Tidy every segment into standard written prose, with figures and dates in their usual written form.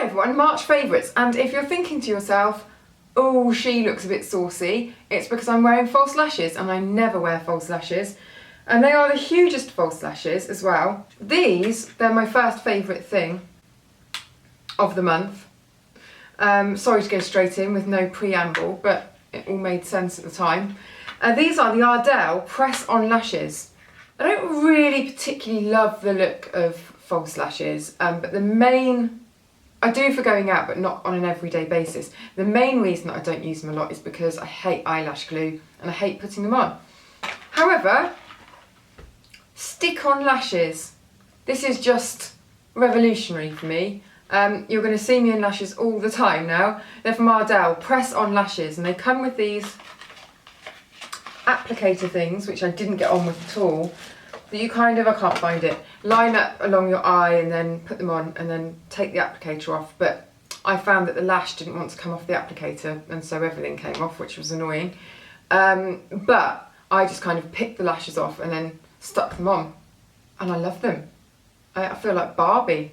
everyone, March favourites, and if you're thinking to yourself, oh, she looks a bit saucy, it's because I'm wearing false lashes, and I never wear false lashes. And they are the hugest false lashes as well. These, they're my first favourite thing of the month. Sorry to go straight in with no preamble, but it all made sense at the time. These are the Ardell press-on lashes. I don't really particularly love the look of false lashes, but I do for going out, but not on an everyday basis. The main reason that I don't use them a lot is because I hate eyelash glue and I hate putting them on. However, stick-on lashes. This is just revolutionary for me. You're going to see me in lashes all the time now. They're from Ardell, press-on lashes, and they come with these applicator things, which I didn't get on with at all, that you kind of, I can't find it, line up along your eye and then put them on and then take the applicator off. But I found that the lash didn't want to come off the applicator, and so everything came off, which was annoying. But I just kind of picked the lashes off and then stuck them on, and I love them. I feel like Barbie.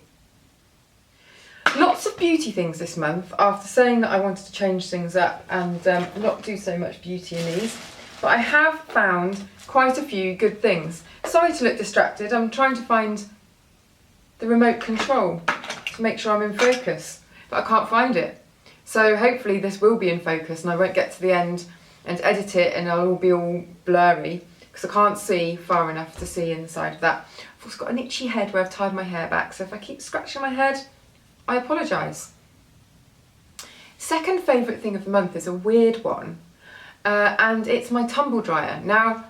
Lots of beauty things this month, after saying that I wanted to change things up and not do so much beauty in these. But I have found quite a few good things. Sorry to look distracted, I'm trying to find the remote control to make sure I'm in focus, but I can't find it. So hopefully this will be in focus and I won't get to the end and edit it and it'll all be all blurry, because I can't see far enough to see inside of that. I've also got an itchy head where I've tied my hair back, so if I keep scratching my head, I apologise. Second favourite thing of the month is a weird one, and it's my tumble dryer. Now,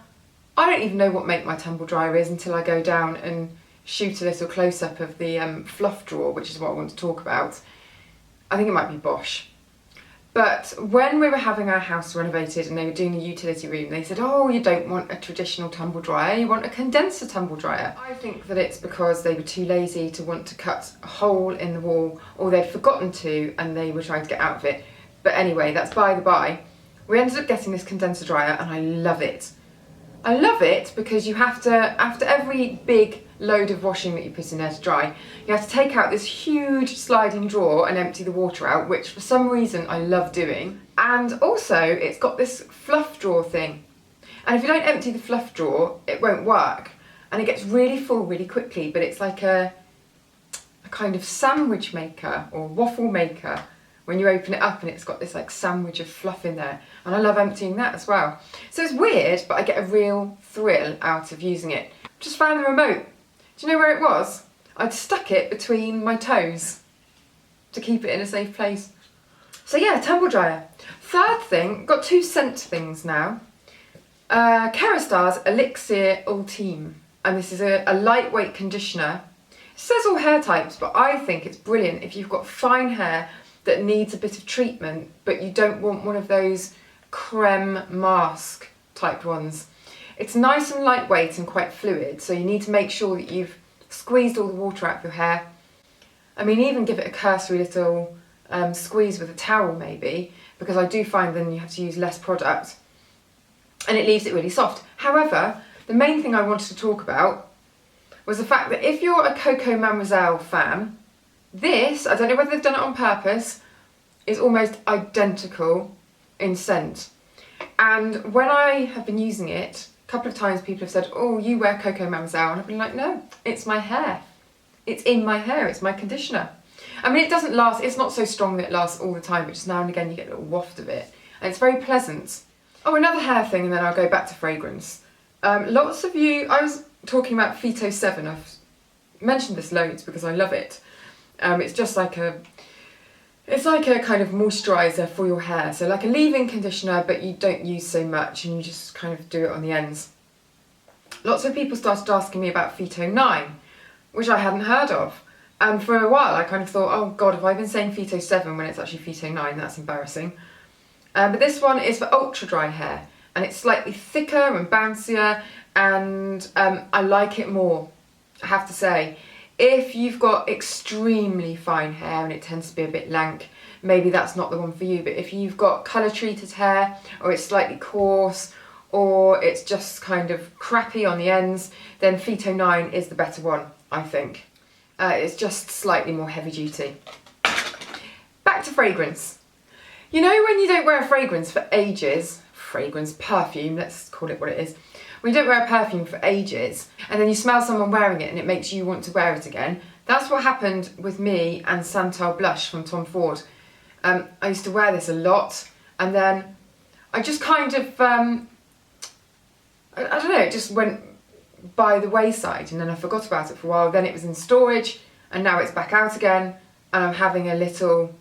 I don't even know what make my tumble dryer is until I go down and shoot a little close-up of the fluff drawer, which is what I want to talk about. I think it might be Bosch. But when we were having our house renovated and they were doing the utility room, they said, oh, you don't want a traditional tumble dryer, you want a condenser tumble dryer. I think that it's because they were too lazy to want to cut a hole in the wall, or they'd forgotten to and they were trying to get out of it. But anyway, that's by the by. We ended up getting this condenser dryer and I love it. I love it because you have to, after every big load of washing that you put in there to dry, you have to take out this huge sliding drawer and empty the water out, which for some reason I love doing. And also it's got this fluff drawer thing. And if you don't empty the fluff drawer, it won't work. And it gets really full really quickly, but it's like a kind of sandwich maker or waffle maker when you open it up, and it's got this like sandwich of fluff in there. And I love emptying that as well. So it's weird, but I get a real thrill out of using it. Just found the remote. Do you know where it was? I'd stuck it between my toes to keep it in a safe place. So yeah, tumble dryer. Third thing, got two scent things now. Kerastars Elixir Ultime, and this is a lightweight conditioner. It says all hair types, but I think it's brilliant if you've got fine hair that needs a bit of treatment, but you don't want one of those creme mask type ones. It's nice and lightweight and quite fluid, so you need to make sure that you've squeezed all the water out of your hair. I mean, even give it a cursory little squeeze with a towel maybe, because I do find then you have to use less product and it leaves it really soft. However, the main thing I wanted to talk about was the fact that if you're a Coco Mademoiselle fan, this, I don't know whether they've done it on purpose, is almost identical in scent. And when I have been using it, a couple of times people have said, oh, you wear Coco Mademoiselle, and I've been like, no, it's my hair. It's in my hair, it's my conditioner. I mean, it doesn't last, it's not so strong that it lasts all the time, but just now and again you get a little waft of it. And it's very pleasant. Oh, another hair thing, and then I'll go back to fragrance. Lots of you, I was talking about Phyto 7, I've mentioned this loads because I love it. It's just like it's like a kind of moisturiser for your hair. So like a leave-in conditioner, but you don't use so much and you just kind of do it on the ends. Lots of people started asking me about Phyto 9, which I hadn't heard of. And for a while I kind of thought, oh God, have I been saying Phyto 7 when it's actually Phyto 9? That's embarrassing. But this one is for ultra dry hair, and it's slightly thicker and bouncier, and I like it more, I have to say. If you've got extremely fine hair and it tends to be a bit lank, maybe that's not the one for you. But if you've got colour treated hair, or it's slightly coarse, or it's just kind of crappy on the ends, then Phyto 9 is the better one, I think. It's just slightly more heavy duty. back to fragrance. You know when you don't wear a fragrance for ages, perfume, let's call it what it is. When you don't wear a perfume for ages and then you smell someone wearing it and it makes you want to wear it again, that's what happened with me and Santal Blush from Tom Ford. I used to wear this a lot and then I just kind of, I don't know, it just went by the wayside and then I forgot about it for a while. Then it was in storage and now it's back out again and I'm having a little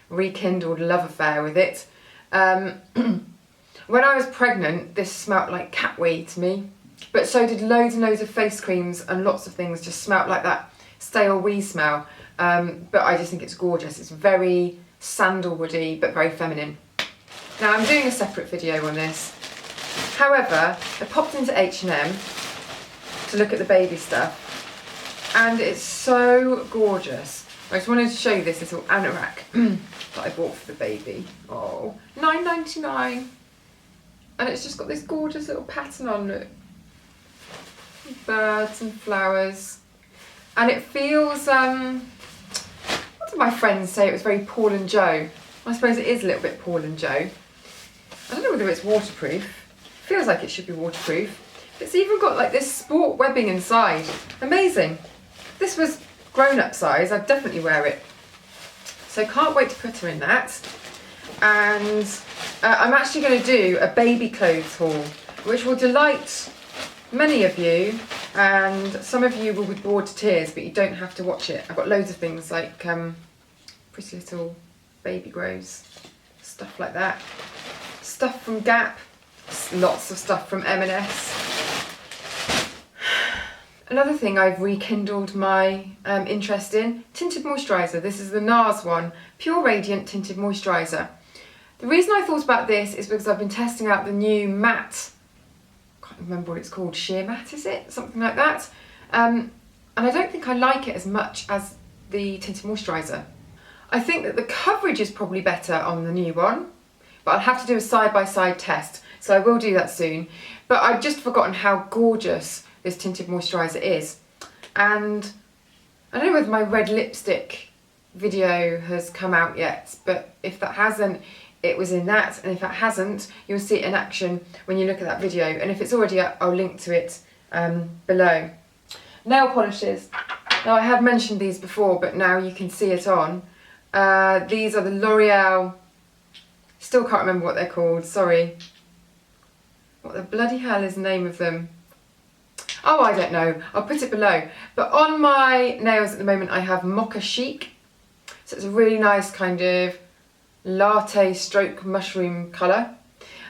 rekindled love affair with it. When I was pregnant, this smelt like cat wee to me, but so did loads and loads of face creams and lots of things just smelt like that stale wee smell. But I just think it's gorgeous. It's very sandalwoody, but very feminine. Now I'm doing a separate video on this. However, I popped into H&M to look at the baby stuff and it's so gorgeous. I just wanted to show you this little anorak that I bought for the baby. Oh, $9.99. And it's just got this gorgeous little pattern on it. Birds and flowers. And it feels, what did my friends say? It was very Paul and Joe. I suppose it is a little bit Paul and Joe. I don't know whether it's waterproof. It feels like it should be waterproof. It's even got like this sport webbing inside. Amazing. If this was grown-up size, I'd definitely wear it. So can't wait to put her in that. And I'm actually going to do a baby clothes haul, which will delight many of you, and some of you will be bored to tears, but you don't have to watch it. I've got loads of things like pretty little baby grows, stuff like that. Stuff from Gap, lots of stuff from M&S. Another thing I've rekindled my interest in, tinted moisturizer. This is the NARS one, Pure Radiant Tinted Moisturizer. The reason I thought about this is because I've been testing out the new matte, I can't remember what it's called, sheer matte is it? Something like that. And I don't think I like it as much as the tinted moisturizer. I think that the coverage is probably better on the new one, but I'll have to do a side-by-side test, so I will do that soon. But I've just forgotten how gorgeous this tinted moisturizer is. And I don't know whether my red lipstick video has come out yet, but if that hasn't, it was in that, and if it hasn't, you'll see it in action when you look at that video, and if it's already up, I'll link to it below. Nail polishes. Now I have mentioned these before, but now you can see it on. These are the L'Oreal, still can't remember what they're called, sorry. What the bloody hell is the name of them? Oh, I don't know, I'll put it below. But on my nails at the moment I have Mocha Chic, so it's a really nice kind of latte stroke mushroom colour.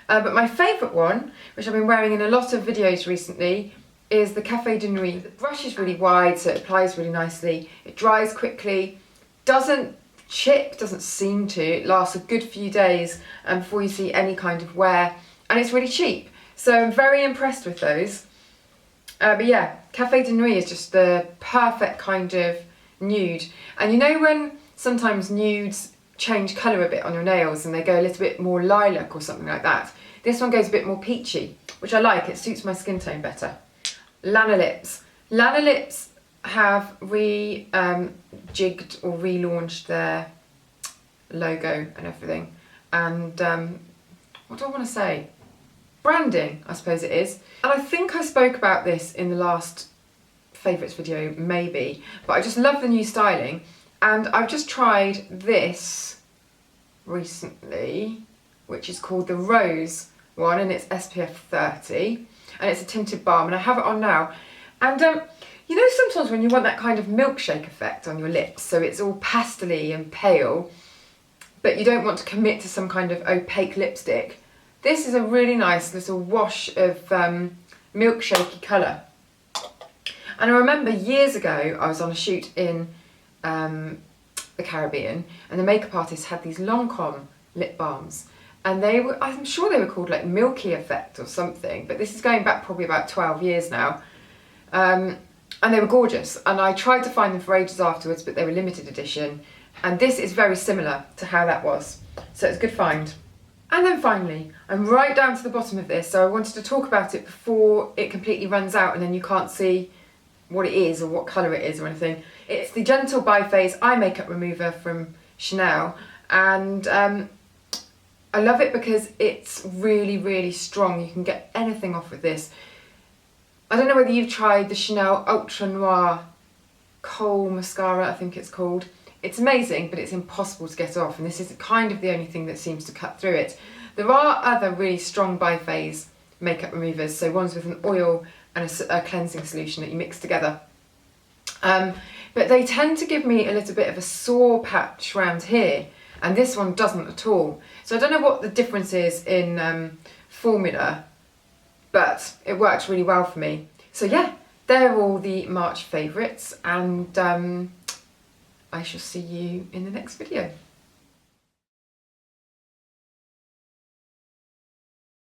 But my favourite one, which I've been wearing in a lot of videos recently, is the Café de Nuit. The brush is really wide, so it applies really nicely. It dries quickly, doesn't chip, doesn't seem to. It lasts a good few days before you see any kind of wear, and it's really cheap. So I'm very impressed with those. But yeah, Café de Nuit is just the perfect kind of nude. And you know when sometimes nudes change colour a bit on your nails and they go a little bit more lilac or something like that? This one goes a bit more peachy, which I like. It suits my skin tone better. Lana Lips. Lana Lips have jigged or relaunched their logo and everything. And what do I want to say? Branding, I suppose it is. And I think I spoke about this in the last favourites video, maybe, but I just love the new styling. And I've just tried this recently, which is called the Rose one, and it's SPF 30, and it's a tinted balm, and I have it on now. And you know, sometimes when you want that kind of milkshake effect on your lips, so it's all pastely and pale, but you don't want to commit to some kind of opaque lipstick, this is a really nice little wash of milkshakey colour. And I remember years ago I was on a shoot in the Caribbean, and the makeup artist had these Lancôme lip balms, and they were, I'm sure they were called like Milky Effect or something, but this is going back probably about 12 years now. And they were gorgeous, and I tried to find them for ages afterwards, but they were limited edition, and this is very similar to how that was, so it's a good find. And then finally, I'm right down to the bottom of this, so I wanted to talk about it before it completely runs out and then you can't see what it is or what colour it is or anything. It's the Gentle by Phase Eye Makeup Remover from Chanel, And I love it because it's really, really strong. You can get anything off with this. I don't know whether you've tried the Chanel Ultra Noir Kohl Mascara, I think it's called. It's amazing, but it's impossible to get off, and this is kind of the only thing that seems to cut through it. There are other really strong biphase makeup removers, so ones with an oil and a cleansing solution that you mix together. But they tend to give me a little bit of a sore patch around here, and this one doesn't at all. So I don't know what the difference is in formula, but it works really well for me. So yeah, they're all the March favourites, and I shall see you in the next video.